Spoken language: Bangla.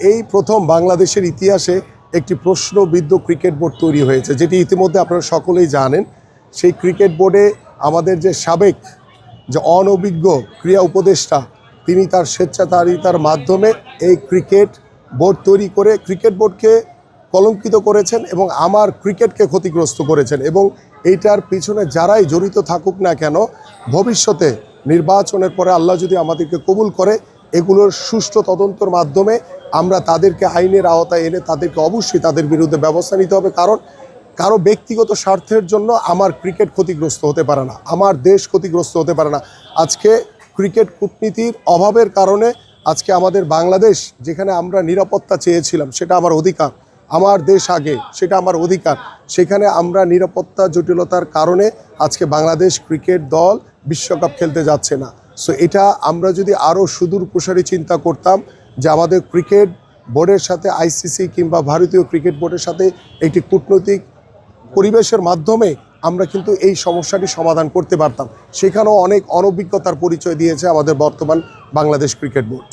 এই প্রথম বাংলাদেশের ইতিহাসে একটি প্রশ্নবিদ্ধ ক্রিকেট বোর্ড তৈরি হয়েছে, যেটি ইতিমধ্যে আপনারা সকলেই জানেন। সেই ক্রিকেট বোর্ডে আমাদের যে সাবেক যে অনভিজ্ঞ ক্রীড়া উপদেষ্টা, তিনি তার স্বেচ্ছাচারিতার মাধ্যমে এই ক্রিকেট বোর্ড তৈরি করে ক্রিকেট বোর্ডকে কলঙ্কিত করেছেন এবং আমার ক্রিকেটকে ক্ষতিগ্রস্ত করেছেন। এবং এইটার পিছনে যারাই জড়িত থাকুক না কেন, ভবিষ্যতে নির্বাচনের পরে আল্লাহ যদি আমাদেরকে কবুল করে, এগুলোর সুষ্ঠু তদন্তের মাধ্যমে আমরা তাদেরকে আইনের আওতায় এনে তাদেরকে অবশ্যই তাদের বিরুদ্ধে ব্যবস্থা নিতে হবে। কারণ কারো ব্যক্তিগত স্বার্থের জন্য আমার ক্রিকেট ক্ষতিগ্রস্ত হতে পারে না, আমার দেশ ক্ষতিগ্রস্ত হতে পারে না। আজকে ক্রিকেট কূটনীতির অভাবের কারণে আজকে আমাদের বাংলাদেশ, যেখানে আমরা নিরাপত্তা চেয়েছিলাম, সেটা আমার অধিকার, আমার দেশ আগে, সেটা আমার অধিকার, সেখানে আমরা নিরাপত্তা জটিলতার কারণে আজকে বাংলাদেশ ক্রিকেট দল বিশ্বকাপ খেলতে যাচ্ছে না। সো এটা আমরা যদি আরও সুদূর প্রসারী চিন্তা করতাম যে আমাদের ক্রিকেট বোর্ডের সাথে আইসিসি কিংবা ভারতীয় ক্রিকেট বোর্ডের সাথে একটি কূটনৈতিক পরিবেশের মাধ্যমে আমরা কিন্তু এই সমস্যাটি সমাধান করতে পারতাম। সেখানেও অনেক অনভিজ্ঞতার পরিচয় দিয়েছে আমাদের বর্তমান বাংলাদেশ ক্রিকেট বোর্ড।